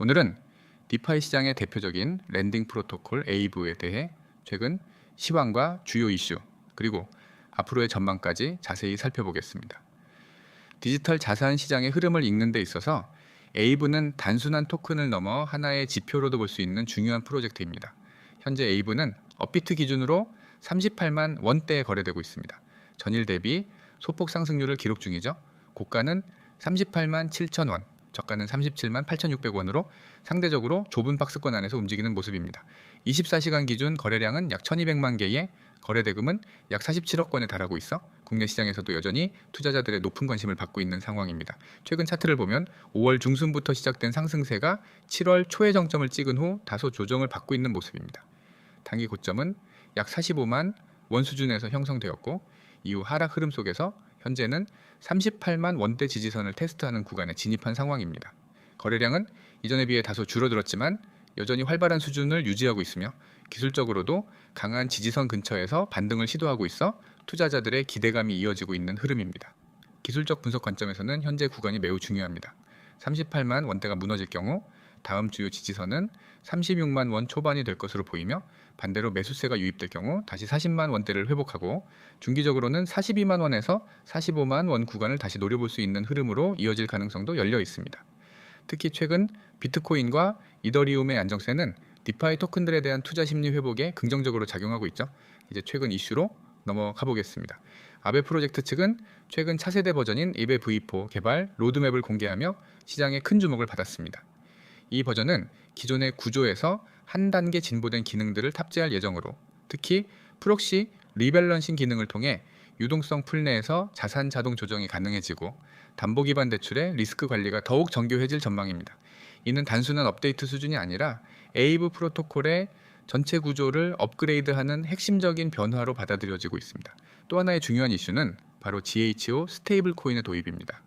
오늘은 디파이 시장의 대표적인 랜딩 프로토콜 에이브에 대해 최근 시황과 주요 이슈, 그리고 앞으로의 전망까지 자세히 살펴보겠습니다. 디지털 자산 시장의 흐름을 읽는 데 있어서 에이브는 단순한 토큰을 넘어 하나의 지표로도 볼 수 있는 중요한 프로젝트입니다. 현재 에이브는 업비트 기준으로 38만 원대에 거래되고 있습니다. 전일 대비 소폭 상승률을 기록 중이죠. 고가는 38만 7천 원, 저가는 37만 8,600원으로 상대적으로 좁은 박스권 안에서 움직이는 모습입니다. 24시간 기준 거래량은 약 1200만 개에 거래 대금은 약 47억 원에 달하고 있어 국내 시장에서도 여전히 투자자들의 높은 관심을 받고 있는 상황입니다. 최근 차트를 보면 5월 중순부터 시작된 상승세가 7월 초에 정점을 찍은 후 다소 조정을 받고 있는 모습입니다. 단기 고점은 약 45만 원 수준에서 형성되었고 이후 하락 흐름 속에서 현재는 38만 원대 지지선을 테스트하는 구간에 진입한 상황입니다. 거래량은 이전에 비해 다소 줄어들었지만 여전히 활발한 수준을 유지하고 있으며 기술적으로도 강한 지지선 근처에서 반등을 시도하고 있어 투자자들의 기대감이 이어지고 있는 흐름입니다. 기술적 분석 관점에서는 현재 구간이 매우 중요합니다. 38만 원대가 무너질 경우 다음 주요 지지선은 36만 원 초반이 될 것으로 보이며 반대로 매수세가 유입될 경우 다시 40만 원대를 회복하고 중기적으로는 42만 원에서 45만 원 구간을 다시 노려볼 수 있는 흐름으로 이어질 가능성도 열려 있습니다. 특히 최근 비트코인과 이더리움의 안정세는 디파이 토큰들에 대한 투자 심리 회복에 긍정적으로 작용하고 있죠. 이제 최근 이슈로 넘어가 보겠습니다. 아베 프로젝트 측은 최근 차세대 버전인 아베 V4 개발 로드맵을 공개하며 시장에 큰 주목을 받았습니다. 이 버전은 기존의 구조에서 한 단계 진보된 기능들을 탑재할 예정으로 특히 프록시 리밸런싱 기능을 통해 유동성 풀 내에서 자산 자동 조정이 가능해지고 담보 기반 대출의 리스크 관리가 더욱 정교해질 전망입니다. 이는 단순한 업데이트 수준이 아니라 에이브 프로토콜의 전체 구조를 업그레이드하는 핵심적인 변화로 받아들여지고 있습니다. 또 하나의 중요한 이슈는 바로 GHO 스테이블 코인의 도입입니다.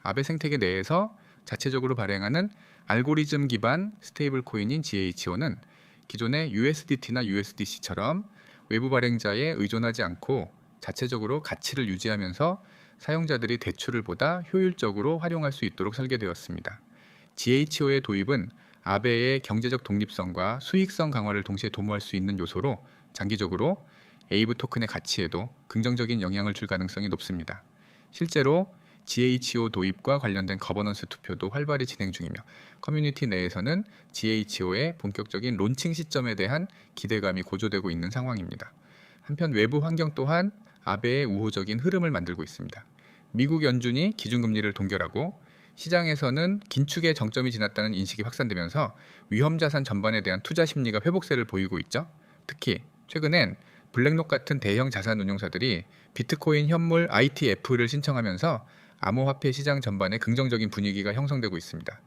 아베 생태계 내에서 자체적으로 발행하는 알고리즘 기반 스테이블 코인인 GHO는 기존의 USDT나 USDC처럼 외부 발행자에 의존하지 않고 자체적으로 가치를 유지하면서 사용자들이 대출을 보다 효율적으로 활용할 수 있도록 설계되었습니다. GHO의 도입은 아베의 경제적 독립성과 수익성 강화를 동시에 도모할 수 있는 요소로 장기적으로 에이브 토큰의 가치에도 긍정적인 영향을 줄 가능성이 높습니다. 실제로 GHO 도입과 관련된 거버넌스 투표도 활발히 진행 중이며 커뮤니티 내에서는 GHO의 본격적인 론칭 시점에 대한 기대감이 고조되고 있는 상황입니다. 한편 외부 환경 또한 아베의 우호적인 흐름을 만들고 있습니다. 미국 연준이 기준금리를 동결하고 시장에서는 긴축의 정점이 지났다는 인식이 확산되면서 위험자산 전반에 대한 투자 심리가 회복세를 보이고 있죠. 특히 최근엔 블랙록 같은 대형 자산 운용사들이 비트코인 현물 ITF를 신청하면서 암호화폐 시장 전반에 긍정적인 분위기가 형성되고 있습니다.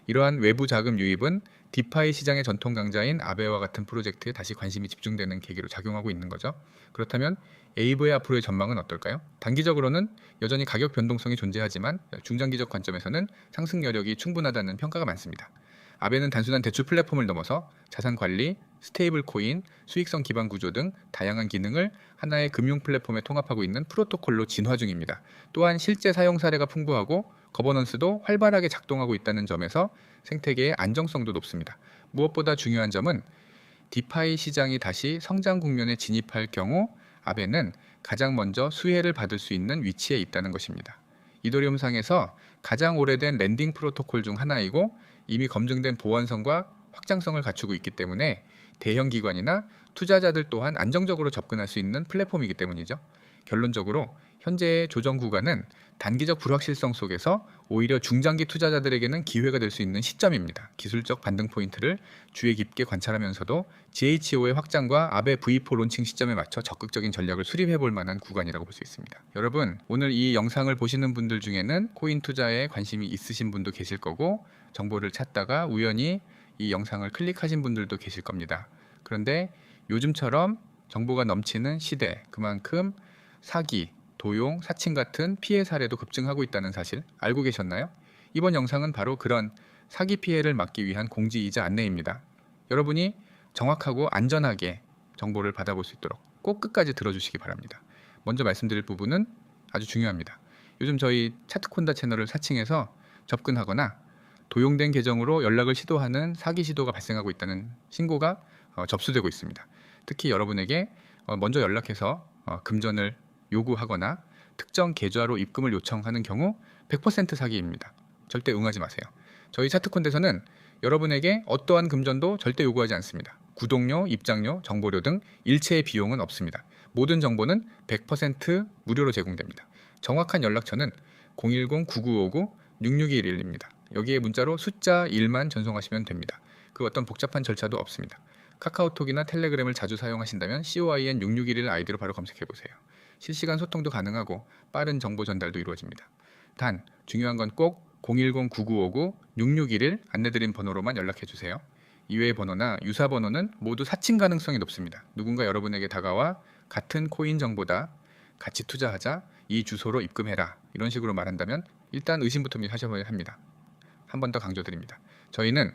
이러한 외부 자금 유입은 디파이 시장의 전통 강자인 아베와 같은 프로젝트에 다시 관심이 집중되는 계기로 작용하고 있는 거죠. 그렇다면 에이브의 앞으로의 전망은 어떨까요? 단기적으로는 여전히 가격 변동성이 존재하지만 중장기적 관점에서는 상승 여력이 충분하다는 평가가 많습니다. 아베는 단순한 대출 플랫폼을 넘어서 자산 관리, 스테이블 코인, 수익성 기반 구조 등 다양한 기능을 하나의 금융 플랫폼에 통합하고 있는 프로토콜로 진화 중입니다. 또한 실제 사용 사례가 풍부하고 거버넌스도 활발하게 작동하고 있다는 점에서 생태계의 안정성도 높습니다. 무엇보다 중요한 점은 디파이 시장이 다시 성장 국면에 진입할 경우 아베는 가장 먼저 수혜를 받을 수 있는 위치에 있다는 것입니다. 이더리움상에서 가장 오래된 랜딩 프로토콜 중 하나이고 이미 검증된 보안성과 확장성을 갖추고 있기 때문에 대형 기관이나 투자자들 또한 안정적으로 접근할 수 있는 플랫폼이기 때문이죠. 결론적으로 현재의 조정 구간은 단기적 불확실성 속에서 오히려 중장기 투자자들에게는 기회가 될 수 있는 시점입니다. 기술적 반등 포인트를 주의 깊게 관찰하면서도 GHO의 확장과 아베 V4 론칭 시점에 맞춰 적극적인 전략을 수립해 볼 만한 구간이라고 볼 수 있습니다. 여러분, 오늘 이 영상을 보시는 분들 중에는 코인 투자에 관심이 있으신 분도 계실 거고 정보를 찾다가 우연히 이 영상을 클릭하신 분들도 계실 겁니다. 그런데 요즘처럼 정보가 넘치는 시대, 그만큼 사기, 도용, 사칭 같은 피해 사례도 급증하고 있다는 사실 알고 계셨나요? 이번 영상은 바로 그런 사기 피해를 막기 위한 공지이자 안내입니다. 여러분이 정확하고 안전하게 정보를 받아볼 수 있도록 꼭 끝까지 들어주시기 바랍니다. 먼저 말씀드릴 부분은 아주 중요합니다. 요즘 저희 차트콘다 채널을 사칭해서 접근하거나 도용된 계정으로 연락을 시도하는 사기 시도가 발생하고 있다는 신고가 접수되고 있습니다. 특히 여러분에게 먼저 연락해서 금전을 요구하거나 특정 계좌로 입금을 요청하는 경우 100% 사기입니다. 절대 응하지 마세요. 저희 차트콘대에서는 여러분에게 어떠한 금전도 절대 요구하지 않습니다. 구독료, 입장료, 정보료 등 일체의 비용은 없습니다. 모든 정보는 100% 무료로 제공됩니다. 정확한 연락처는 010-9959-6621입니다. 여기에 문자로 숫자 1만 전송하시면 됩니다. 그 어떤 복잡한 절차도 없습니다. 카카오톡이나 텔레그램을 자주 사용하신다면 COIN6611 아이디로 바로 검색해보세요. 실시간 소통도 가능하고 빠른 정보 전달도 이루어집니다. 단, 중요한 건 꼭 010-9959-6611 안내드린 번호로만 연락해주세요. 이외의 번호나 유사 번호는 모두 사칭 가능성이 높습니다. 누군가 여러분에게 다가와 같은 코인 정보다 같이 투자하자, 이 주소로 입금해라 이런 식으로 말한다면 일단 의심부터 하셔야 합니다. 한 번 더 강조드립니다. 저희는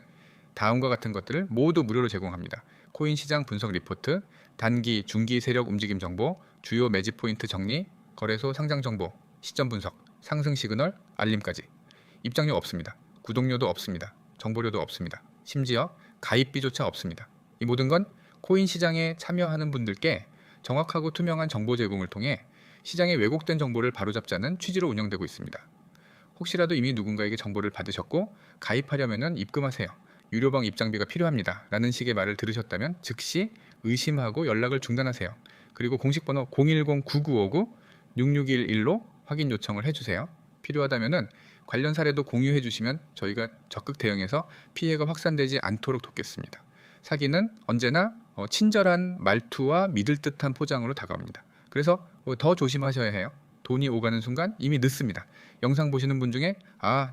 다음과 같은 것들을 모두 무료로 제공합니다. 코인 시장 분석 리포트, 단기, 중기 세력 움직임 정보, 주요 매집 포인트 정리, 거래소 상장 정보, 시점 분석, 상승 시그널, 알림까지. 입장료 없습니다. 구독료도 없습니다. 정보료도 없습니다. 심지어 가입비조차 없습니다. 이 모든 건 코인 시장에 참여하는 분들께 정확하고 투명한 정보 제공을 통해 시장의 왜곡된 정보를 바로잡자는 취지로 운영되고 있습니다. 혹시라도 이미 누군가에게 정보를 받으셨고 가입하려면 입금하세요. 유료방 입장비가 필요합니다. 라는 식의 말을 들으셨다면 즉시 의심하고 연락을 중단하세요. 그리고 공식번호 010-9959-6611로 확인 요청을 해주세요. 필요하다면 관련 사례도 공유해 주시면 저희가 적극 대응해서 피해가 확산되지 않도록 돕겠습니다. 사기는 언제나 친절한 말투와 믿을 듯한 포장으로 다가옵니다. 그래서 더 조심하셔야 해요. 돈이 오가는 순간 이미 늦습니다. 영상 보시는 분 중에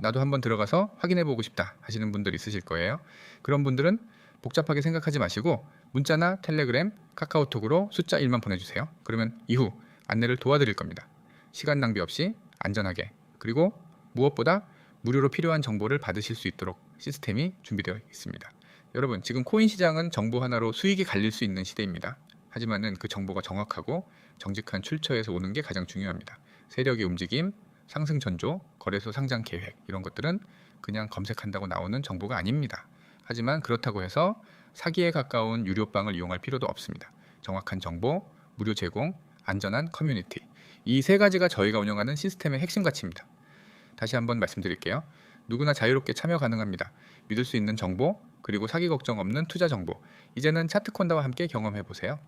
나도 한번 들어가서 확인해 보고 싶다 하시는 분들 있으실 거예요. 그런 분들은 복잡하게 생각하지 마시고 문자나 텔레그램, 카카오톡으로 숫자 1만 보내주세요. 그러면 이후 안내를 도와드릴 겁니다. 시간 낭비 없이 안전하게, 그리고 무엇보다 무료로 필요한 정보를 받으실 수 있도록 시스템이 준비되어 있습니다. 여러분, 지금 코인 시장은 정보 하나로 수익이 갈릴 수 있는 시대입니다. 하지만은 그 정보가 정확하고 정직한 출처에서 오는 게 가장 중요합니다. 세력의 움직임, 상승 전조, 거래소 상장 계획 이런 것들은 그냥 검색한다고 나오는 정보가 아닙니다. 하지만 그렇다고 해서 사기에 가까운 유료방을 이용할 필요도 없습니다. 정확한 정보, 무료 제공, 안전한 커뮤니티, 이 세 가지가 저희가 운영하는 시스템의 핵심 가치입니다. 다시 한번 말씀드릴게요. 누구나 자유롭게 참여 가능합니다. 믿을 수 있는 정보, 그리고 사기 걱정 없는 투자 정보, 이제는 차트콘다와 함께 경험해 보세요.